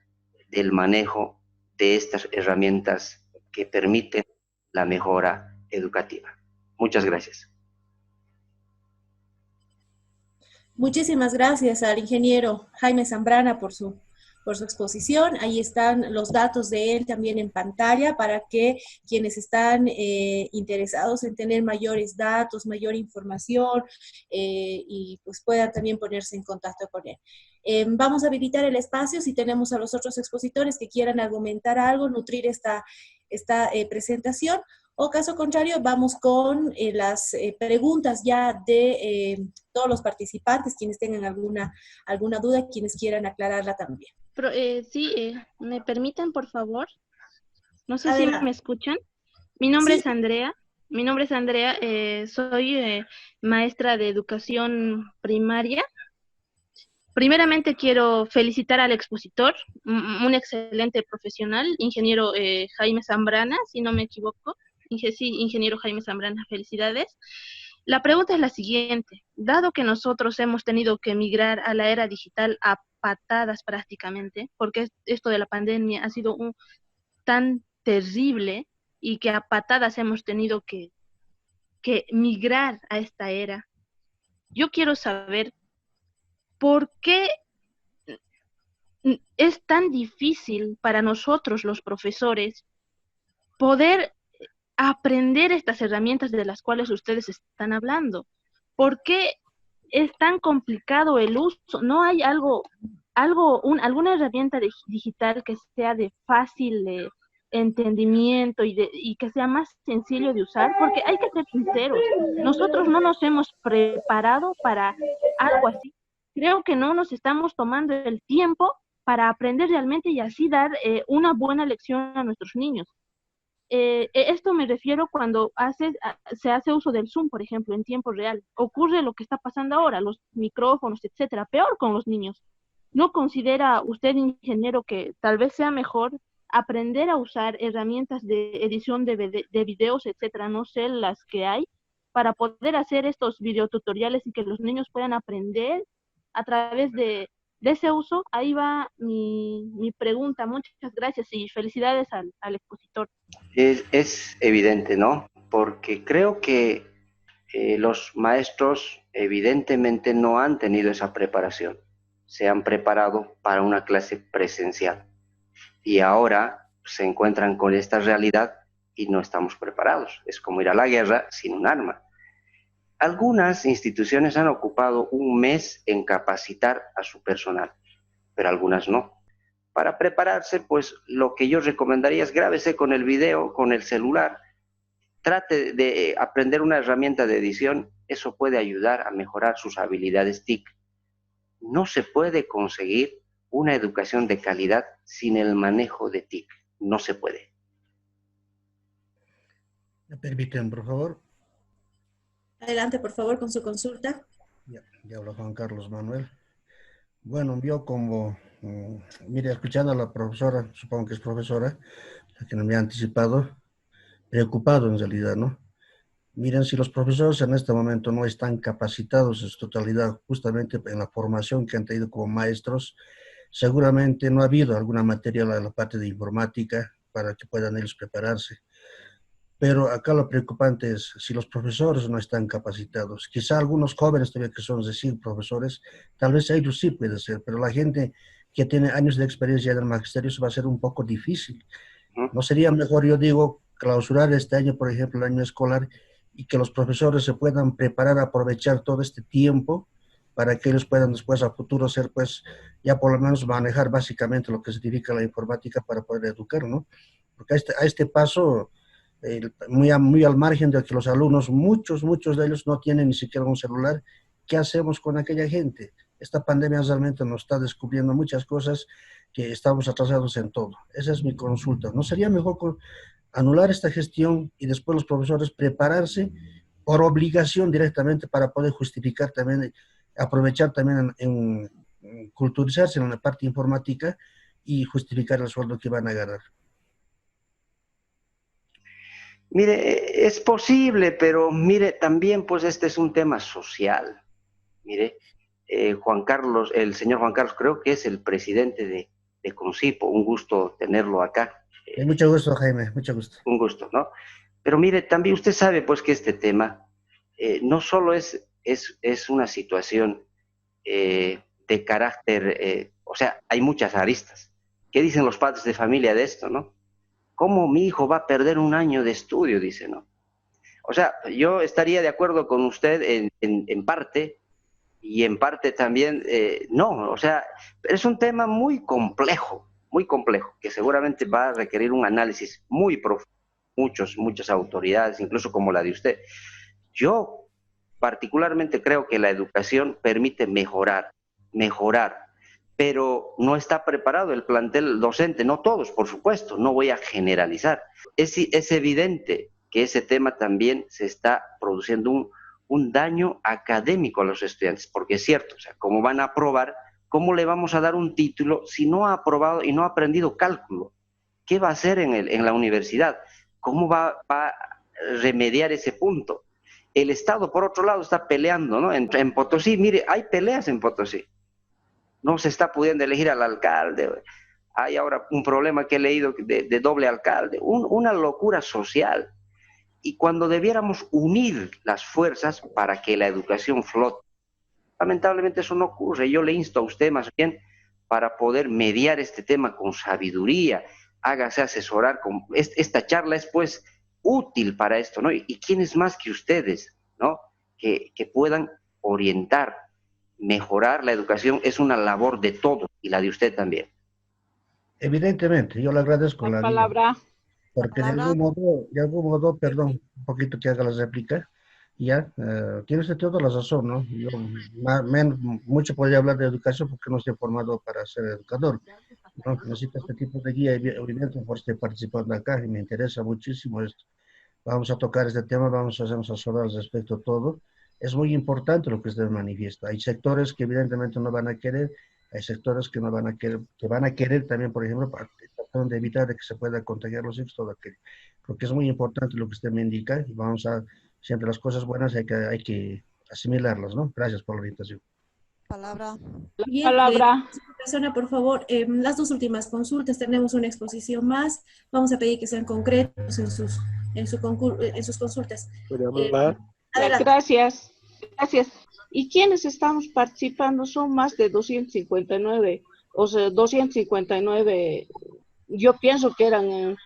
del manejo de estas herramientas que permiten la mejora educativa. Muchas gracias. Muchísimas gracias al ingeniero Jaime Zambrana por su exposición. Ahí están los datos de él también en pantalla para que quienes están interesados en tener mayores datos, mayor información y pues puedan también ponerse en contacto con él. Vamos a habilitar el espacio si tenemos a los otros expositores que quieran argumentar algo, nutrir esta presentación. O caso contrario, vamos con las preguntas ya de todos los participantes, quienes tengan alguna duda, quienes quieran aclararla también. Pero, sí, ¿me permiten, por favor? No sé Adelante. si me escuchan. Mi nombre Sí. es Andrea. Soy maestra de educación primaria. Primeramente quiero felicitar al expositor, un excelente profesional, ingeniero Jaime Zambrana, si no me equivoco. Sí, ingeniero Jaime Zambrana, felicidades. La pregunta es la siguiente. Dado que nosotros hemos tenido que migrar a la era digital a patadas prácticamente, porque esto de la pandemia ha sido tan terrible y que a patadas hemos tenido que migrar a esta era, yo quiero saber por qué es tan difícil para nosotros los profesores poder aprender estas herramientas de las cuales ustedes están hablando? ¿Por qué es tan complicado el uso? ¿No hay alguna herramienta digital que sea de fácil entendimiento y que sea más sencillo de usar? Porque hay que ser sinceros, nosotros no nos hemos preparado para algo así. Creo que no nos estamos tomando el tiempo para aprender realmente y así dar una buena lección a nuestros niños. Esto me refiero cuando se hace uso del Zoom, por ejemplo, en tiempo real. Ocurre lo que está pasando ahora, los micrófonos, etcétera, peor con los niños. ¿No considera usted, ingeniero, que tal vez sea mejor aprender a usar herramientas de edición de videos, etcétera, no sé las que hay, para poder hacer estos videotutoriales y que los niños puedan aprender a través de ese uso? Ahí va mi pregunta. Muchas gracias y felicidades al expositor. Es evidente, ¿no? Porque creo que los maestros evidentemente no han tenido esa preparación. Se han preparado para una clase presencial y ahora se encuentran con esta realidad y no estamos preparados. Es como ir a la guerra sin un arma. Algunas instituciones han ocupado un mes en capacitar a su personal, pero algunas no. Para prepararse, pues lo que yo recomendaría es grábese con el video, con el celular, trate de aprender una herramienta de edición, eso puede ayudar a mejorar sus habilidades TIC. No se puede conseguir una educación de calidad sin el manejo de TIC, no se puede. ¿Me permiten, por favor? Adelante, por favor, con su consulta. Ya habla Juan Carlos Manuel. Bueno, yo como, mire, escuchando a la profesora, supongo que es profesora, la que no me ha anticipado, preocupado en realidad, ¿no? Miren, si los profesores en este momento no están capacitados en su totalidad, justamente en la formación que han tenido como maestros, seguramente no ha habido alguna materia en la parte de informática para que puedan ellos prepararse. Pero acá lo preocupante es si los profesores no están capacitados. Quizá algunos jóvenes todavía que son decir profesores, tal vez ellos sí puede ser, pero la gente que tiene años de experiencia en el magisterio eso va a ser un poco difícil. ¿No sería mejor, yo digo, clausurar este año, por ejemplo, el año escolar, y que los profesores se puedan preparar, aprovechar todo este tiempo para que ellos puedan después a futuro ser, pues, ya por lo menos manejar básicamente lo que significa la informática para poder educar, ¿no? Porque a este paso, muy al margen de que los alumnos, muchos de ellos no tienen ni siquiera un celular, ¿qué hacemos con aquella gente? Esta pandemia realmente nos está descubriendo muchas cosas que estamos atrasados en todo. Esa es mi consulta. ¿No sería mejor anular esta gestión y después los profesores prepararse por obligación directamente para poder justificar también, aprovechar también en culturizarse en la parte informática y justificar el sueldo que van a ganar? Mire, es posible, pero mire, también pues este es un tema social. Mire, Juan Carlos, el señor Juan Carlos, creo que es el presidente de CONCIPO, un gusto tenerlo acá. Mucho gusto, Jaime, mucho gusto. Un gusto, ¿no? Pero mire, también usted sabe pues que este tema no solo es una situación de carácter, o sea, hay muchas aristas. ¿Qué dicen los padres de familia de esto, no? ¿Cómo mi hijo va a perder un año de estudio? Dice, ¿no? O sea, yo estaría de acuerdo con usted en parte, y en parte también no. O sea, es un tema muy complejo, que seguramente va a requerir un análisis muy profundo, muchas autoridades, incluso como la de usted. Yo particularmente creo que la educación permite mejorar, pero no está preparado el plantel docente, no todos, por supuesto, no voy a generalizar. Es evidente que ese tema también se está produciendo un daño académico a los estudiantes, porque es cierto, o sea, ¿cómo van a aprobar? ¿Cómo le vamos a dar un título si no ha aprobado y no ha aprendido cálculo? ¿Qué va a hacer en la universidad? ¿Cómo va a remediar ese punto? El Estado, por otro lado, está peleando, ¿no? En Potosí, mire, hay peleas en Potosí. No se está pudiendo elegir al alcalde. Hay ahora un problema que he leído de doble alcalde. Una locura social. Y cuando debiéramos unir las fuerzas para que la educación flote, lamentablemente eso no ocurre. Yo le insto a usted más bien para poder mediar este tema con sabiduría, hágase asesorar. Esta charla es pues útil para esto, ¿no? ¿Y quién es más que ustedes, ¿no? Que puedan orientar, mejorar la educación, es una labor de todos y la de usted también. Evidentemente, yo le agradezco La la guía, palabra. porque de algún modo, perdón, un poquito que haga la réplica, ya, tiene usted toda la razón, ¿no? Yo mucho podría hablar de educación porque no estoy formado para ser educador, ¿no? Necesito este tipo de guía, evidentemente, por estoy participando acá y me interesa muchísimo esto. Vamos a tocar este tema, vamos a hacernos asesorar al respecto de todo. Es muy importante lo que usted manifiesta. Hay sectores que evidentemente no van a querer, hay sectores que no van a querer, que van a querer también, por ejemplo, para tratar de evitar de que se pueda contagiar los hijos, todo aquello. Creo que es muy importante lo que usted me indica y vamos a, siempre las cosas buenas hay que asimilarlas, ¿no? Gracias por la invitación. Palabra. Bien, Palabra. persona, por favor, las dos últimas consultas, tenemos una exposición más. Vamos a pedir que sean concretos en sus consultas. Gracias. Gracias. ¿Y quienes estamos participando? Son más de 259, o sea, 259, yo pienso que eran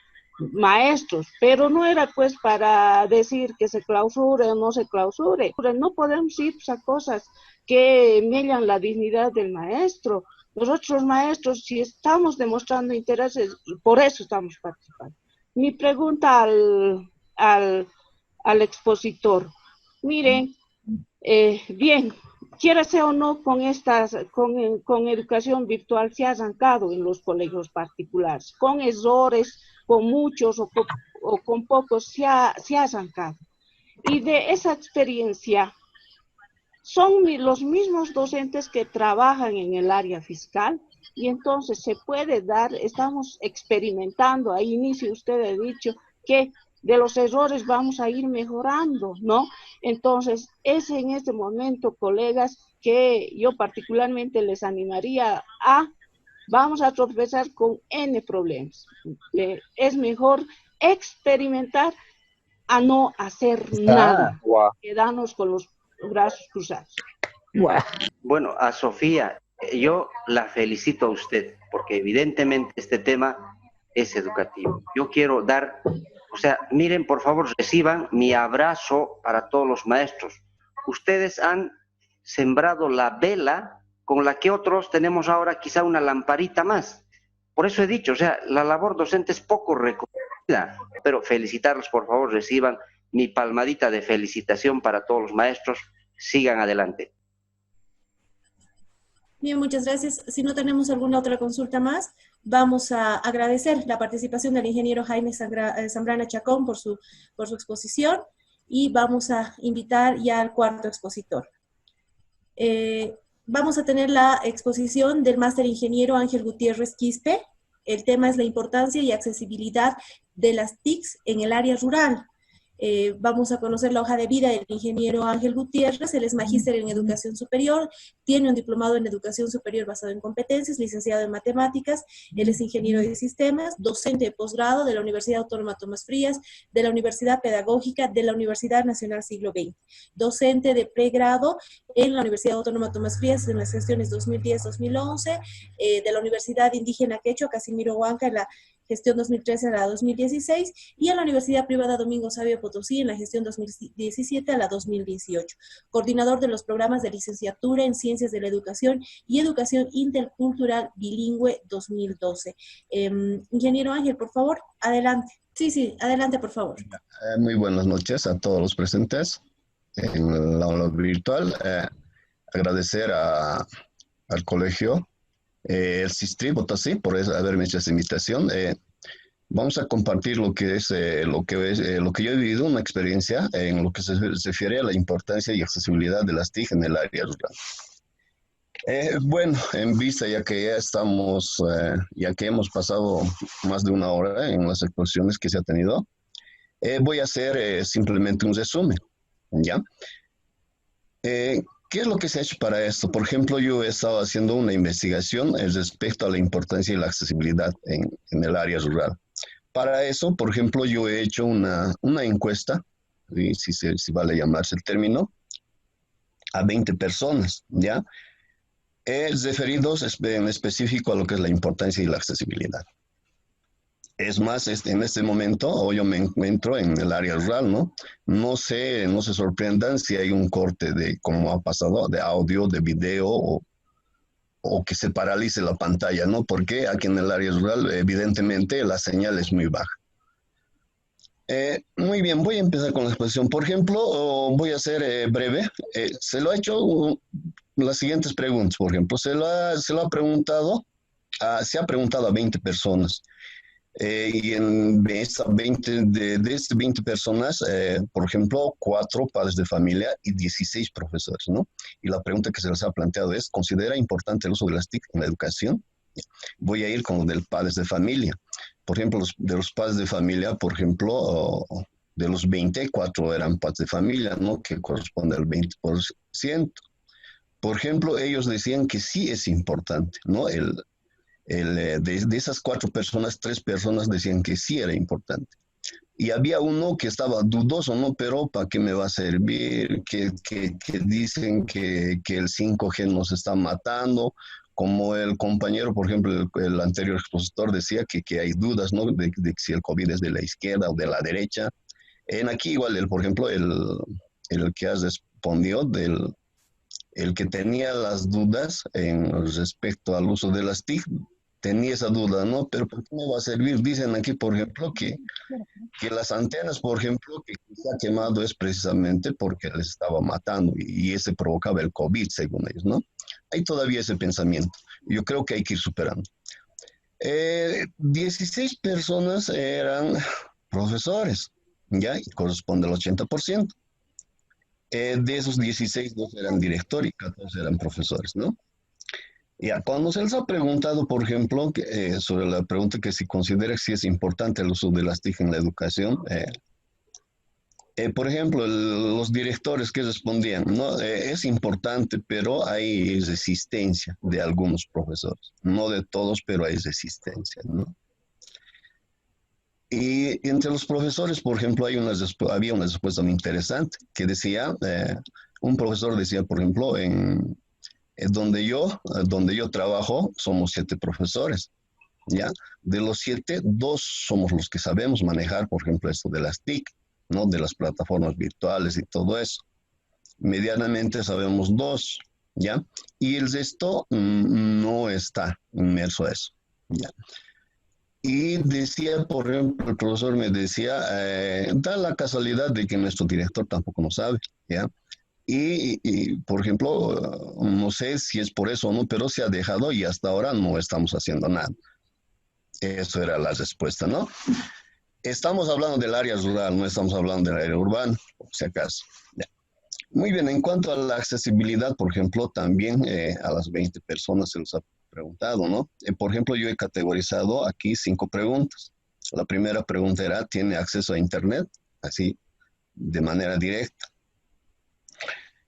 maestros, pero no era pues para decir que se clausure o no se clausure. No podemos ir a cosas que mielan la dignidad del maestro. Nosotros los maestros, si estamos demostrando intereses, por eso estamos participando. Mi pregunta al expositor. Miren, bien, quiera sea o no, con educación virtual se ha arrancado en los colegios particulares, con errores, con muchos o con pocos se ha arrancado. Y de esa experiencia, son los mismos docentes que trabajan en el área fiscal, y entonces se puede dar, estamos experimentando, a inicio usted ha dicho que de los errores vamos a ir mejorando, ¿no? Entonces, es en este momento, colegas, que yo particularmente les animaría vamos a tropezar con N problemas. Es mejor experimentar a no hacer nada, quedarnos con los brazos cruzados. Bueno, a Sofía, yo la felicito a usted, porque evidentemente este tema es educativo. Yo quiero dar, o sea, miren, por favor, reciban mi abrazo para todos los maestros. Ustedes han sembrado la vela con la que otros tenemos ahora quizá una lamparita más. Por eso he dicho, o sea, la labor docente es poco reconocida, pero felicitarlos, por favor, reciban mi palmadita de felicitación para todos los maestros. Sigan adelante. Bien, muchas gracias. Si no tenemos alguna otra consulta más, vamos a agradecer la participación del ingeniero Jaime Zambrana Chacón por su exposición y vamos a invitar ya al cuarto expositor. Vamos a tener la exposición del máster ingeniero Ángel Gutiérrez Quispe. El tema es la importancia y accesibilidad de las TICs en el área rural. Vamos a conocer la hoja de vida del ingeniero Ángel Gutiérrez. Él es magíster en educación superior, tiene un diplomado en educación superior basado en competencias, licenciado en matemáticas. Él es ingeniero de sistemas, docente de posgrado de la Universidad Autónoma Tomás Frías, de la Universidad Pedagógica de la Universidad Nacional Siglo XX, docente de pregrado en la Universidad Autónoma Tomás Frías en las gestiones 2010-2011, de la Universidad Indígena Quechua Casimiro Huanca en la gestión 2013 a la 2016, y en la Universidad Privada Domingo Sabio Potosí en la gestión 2017 a la 2018. Coordinador de los programas de licenciatura en Ciencias de la Educación y Educación Intercultural Bilingüe 2012. Ingeniero Ángel, por favor, adelante. Sí, adelante, por favor. Muy buenas noches a todos los presentes en la aula virtual. Agradecer al colegio el CISTRI Potosí por haberme hecho esta invitación. Vamos a compartir lo que yo he vivido, una experiencia en lo que se refiere a la importancia y accesibilidad de las TIC en el área rural. Bueno, en vista ya que hemos pasado más de una hora en las exposiciones que se ha tenido, voy a hacer simplemente un resumen, ¿ya? ¿Qué es lo que se ha hecho para esto? Por ejemplo, yo he estado haciendo una investigación respecto a la importancia y la accesibilidad en el área rural. Para eso, por ejemplo, yo he hecho una encuesta, si vale llamarse el término, a 20 personas, ¿ya? referidos en específico a lo que es la importancia y la accesibilidad. Es más, en este momento yo me encuentro en el área rural, ¿no? No se sorprendan si hay un corte de, como ha pasado, de audio, de video o que se paralice la pantalla, ¿no? Porque aquí en el área rural, evidentemente, la señal es muy baja. Muy bien, voy a empezar con la exposición. Por ejemplo, voy a ser breve. Se lo ha hecho las siguientes preguntas, por ejemplo. Se ha preguntado a 20 personas. Y de estas 20 personas, por ejemplo, 4 padres de familia y 16 profesores, ¿no? Y la pregunta que se les ha planteado es, ¿considera importante el uso de las TIC en la educación? Voy a ir con lo del padres de familia. Por ejemplo, de los padres de familia, por ejemplo, de los 20, 4 eran padres de familia, ¿no? Que corresponde al 20%. Por ejemplo, ellos decían que sí es importante, ¿no? De esas 4 personas, 3 personas decían que sí era importante. Y había uno que estaba dudoso, ¿no? Pero ¿para qué me va a servir? Que dicen que el 5G nos está matando. Como el compañero, por ejemplo, el anterior expositor decía que hay dudas, ¿no? De si el COVID es de la izquierda o de la derecha. Aquí igual, por ejemplo, el que has respondido el que tenía las dudas respecto al uso de las TIC, tenía esa duda, ¿no? Pero ¿por qué me va a servir? Dicen aquí, por ejemplo, que las antenas, por ejemplo, que se ha quemado es precisamente porque les estaba matando y ese provocaba el COVID, según ellos, ¿no? Hay todavía ese pensamiento. Yo creo que hay que ir superando. 16 personas eran profesores, ¿ya? Y corresponde al 80%. De esos 16, 2 eran directores y 14 eran profesores, ¿no? Ya, cuando se les ha preguntado, por ejemplo, sobre la pregunta que si considera si es importante el uso de las TIC en la educación, por ejemplo, los directores que respondían, no, es importante, pero hay resistencia de algunos profesores, no de todos, pero hay resistencia, ¿no? Y entre los profesores, por ejemplo, había una respuesta muy interesante que decía, un profesor decía, por ejemplo, donde yo trabajo, somos 7 profesores, ¿ya? De los 7, 2 somos los que sabemos manejar, por ejemplo, esto de las TIC, ¿no? De las plataformas virtuales y todo eso. Medianamente sabemos 2, ¿ya? Y el resto no está inmerso a eso, ¿ya? Y decía, por ejemplo, el profesor me decía, da la casualidad de que nuestro director tampoco lo sabe, ¿ya? Y, por ejemplo, no sé si es por eso o no, pero se ha dejado y hasta ahora no estamos haciendo nada. Eso era la respuesta, ¿no? Estamos hablando del área rural, no estamos hablando del área urbana, por si acaso. Ya. Muy bien, en cuanto a la accesibilidad, por ejemplo, también a las 20 personas se les ha preguntado, ¿no? Por ejemplo, yo he categorizado aquí 5 preguntas. La primera pregunta era, ¿tiene acceso a Internet? Así, de manera directa.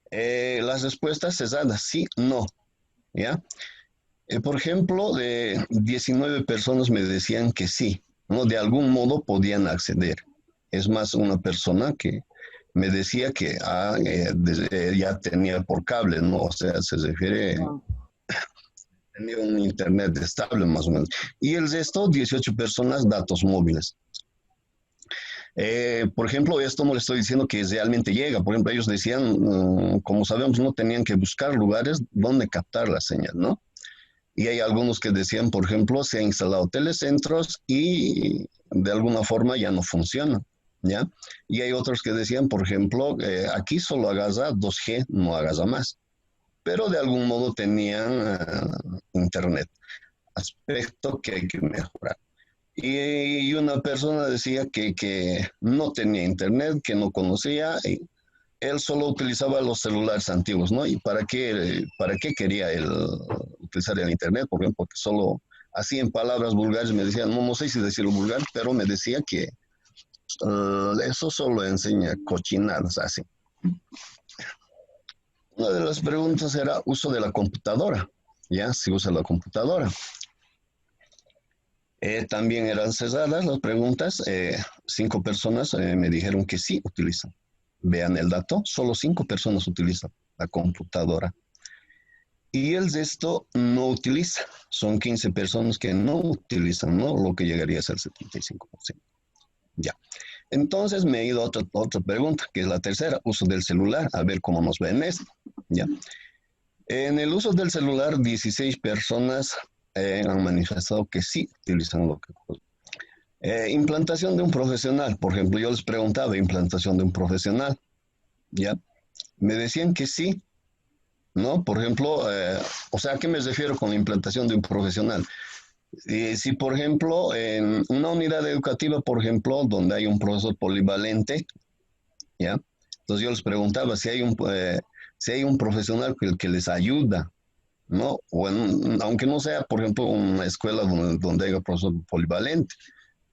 Las respuestas cesadas, sí, no, ¿ya? Por ejemplo, de 19 personas me decían que sí, ¿no? De algún modo podían acceder. Es más, una persona que me decía que ya tenía por cable, ¿no? O sea, se refiere, tenía un internet estable más o menos. Y el resto, 18 personas, datos móviles. Por ejemplo, esto no le estoy diciendo que realmente llega. Por ejemplo, ellos decían, como sabemos, no tenían que buscar lugares donde captar la señal, ¿no? Y hay algunos que decían, por ejemplo, se han instalado telecentros y de alguna forma ya no funcionan, ¿ya? Y hay otros que decían, por ejemplo, aquí solo agarra 2G, no agarra más. Pero de algún modo tenían internet, aspecto que hay que mejorar. Y una persona decía que no tenía internet, que no conocía, y él solo utilizaba los celulares antiguos, ¿no? ¿Y para qué quería él utilizar el internet? Por ejemplo, porque solo, así en palabras vulgares me decía, no sé si decirlo vulgar, pero me decía que eso solo enseña cochinadas, así. Una de las preguntas era uso de la computadora, ¿ya? Si usa la computadora. También eran cesadas las preguntas. 5 personas me dijeron que sí utilizan. Vean el dato, solo 5 personas utilizan la computadora. y el resto no utiliza. Son 15 personas que no utilizan, ¿no? Lo que llegaría a ser 75%. Ya. Entonces me he ido a otra pregunta, que es la tercera, uso del celular, a ver cómo nos ven esto. Ya. En el uso del celular, 16 personas han manifestado que sí utilizan lo que... implantación de un profesional, por ejemplo, yo les preguntaba, implantación de un profesional, ¿ya? Me decían que sí, ¿no? Por ejemplo, o sea, ¿a qué me refiero con la implantación de un profesional? Si, por ejemplo, en una unidad educativa, por ejemplo, donde hay un profesor polivalente, ¿ya? Entonces yo les preguntaba si hay un profesional que les ayuda, ¿no? O aunque no sea, por ejemplo, una escuela donde haya profesor polivalente,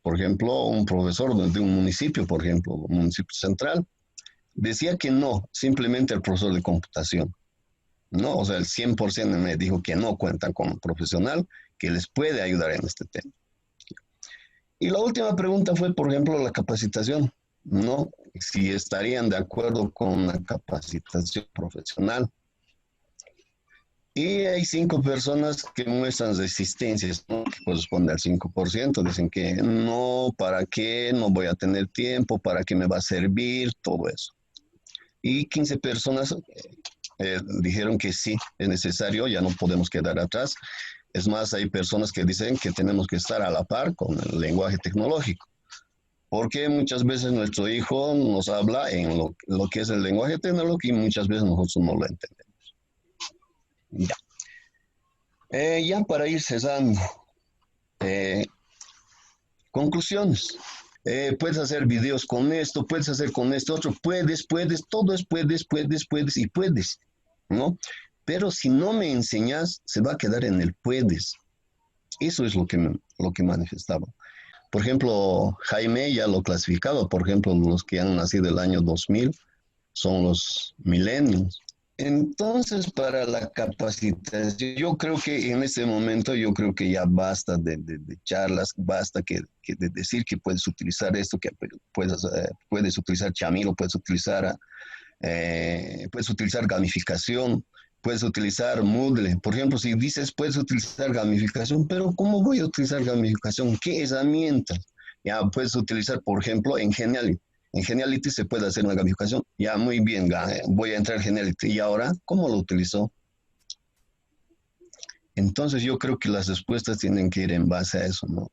por ejemplo, un profesor de un municipio, por ejemplo, un municipio central, decía que no, simplemente el profesor de computación, ¿no? O sea, el 100% me dijo que no cuentan con un profesional que les puede ayudar en este tema. Y la última pregunta fue, por ejemplo, la capacitación, ¿no? Si estarían de acuerdo con la capacitación profesional. Y hay 5 personas que muestran resistencias, ¿no? Que corresponde al 5%. Dicen que no, ¿para qué? No voy a tener tiempo, ¿para qué me va a servir? Todo eso. Y 15 personas dijeron que sí, es necesario, ya no podemos quedar atrás. Es más, hay personas que dicen que tenemos que estar a la par con el lenguaje tecnológico, porque muchas veces nuestro hijo nos habla en lo que es el lenguaje tecnológico y muchas veces nosotros no lo entendemos. Ya. Ya para ir cesando, conclusiones. Puedes hacer videos con esto, puedes hacer con esto otro, puedes, todo es puedes y puedes, ¿no? Pero si no me enseñas, se va a quedar en el puedes. Eso es lo que manifestaba. Por ejemplo, Jaime ya lo clasificaba, por ejemplo, los que han nacido el año 2000 son los millennials. Entonces, para la capacitación, yo creo que en este momento, yo creo que ya basta de charlas, basta de decir que puedes utilizar esto, que puedes utilizar Chamilo, puedes utilizar gamificación, puedes utilizar Moodle. Por ejemplo, si dices puedes utilizar gamificación, pero ¿cómo voy a utilizar gamificación? ¿Qué herramientas? Ya puedes utilizar, por ejemplo, en Geniality. En Geniality se puede hacer una gamificación. Ya, muy bien, voy a entrar en Geniality. ¿Y ahora cómo lo utilizo? Entonces yo creo que las respuestas tienen que ir en base a eso, ¿no?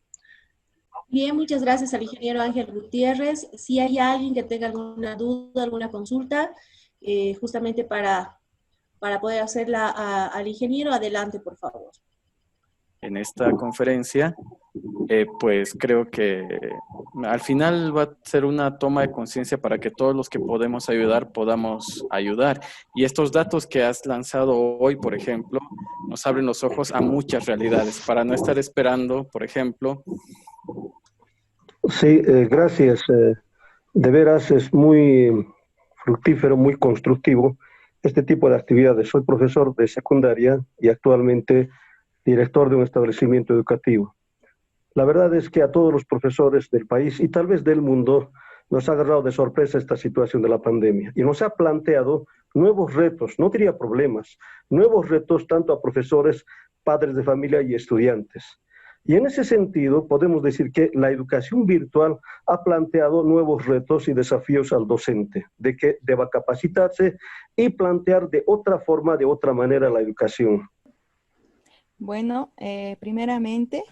Bien, muchas gracias al ingeniero Ángel Gutiérrez. Si hay alguien que tenga alguna duda, alguna consulta, justamente para poder hacerla al ingeniero, adelante, por favor. En esta conferencia, pues creo que al final va a ser una toma de conciencia para que todos los que podemos ayudar, podamos ayudar. Y estos datos que has lanzado hoy, por ejemplo, nos abren los ojos a muchas realidades, para no estar esperando, por ejemplo. Sí, gracias. De veras es muy fructífero, muy constructivo este tipo de actividades. Soy profesor de secundaria y actualmente director de un establecimiento educativo. La verdad es que a todos los profesores del país y tal vez del mundo nos ha agarrado de sorpresa esta situación de la pandemia y nos ha planteado nuevos retos, no diría problemas, nuevos retos tanto a profesores, padres de familia y estudiantes. Y en ese sentido podemos decir que la educación virtual ha planteado nuevos retos y desafíos al docente, de que deba capacitarse y plantear de otra forma, de otra manera la educación. Bueno, primeramente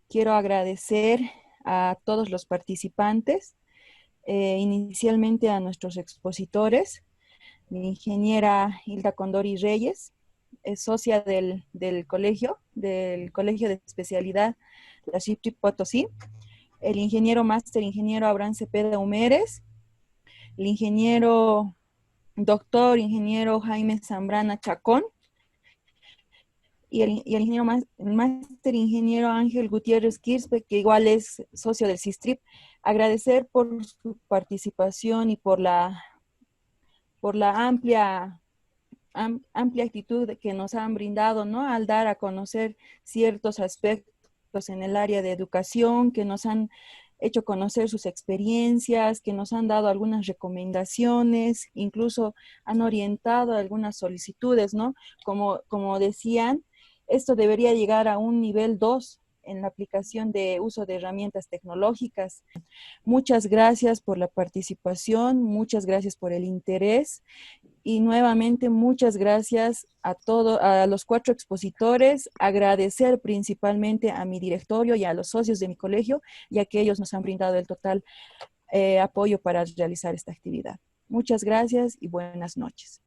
quiero agradecer a todos los participantes, inicialmente a nuestros expositores, mi ingeniera Hilda Condori Reyes, es socia del colegio de especialidad, la CIPTI Potosí, el ingeniero Abraham Cepeda Humérez, el doctor ingeniero Jaime Zambrana Chacón, y el máster ingeniero Ángel Gutiérrez Quispe, que igual es socio del CISTRIP. Agradecer por su participación y por la amplia actitud que nos han brindado, ¿no? Al dar a conocer ciertos aspectos en el área de educación, que nos han hecho conocer sus experiencias, que nos han dado algunas recomendaciones, incluso han orientado algunas solicitudes, ¿no? Como decían, esto debería llegar a un nivel 2 en la aplicación de uso de herramientas tecnológicas. Muchas gracias por la participación, muchas gracias por el interés y nuevamente muchas gracias a los 4 expositores, agradecer principalmente a mi directorio y a los socios de mi colegio, ya que ellos nos han brindado el total apoyo para realizar esta actividad. Muchas gracias y buenas noches.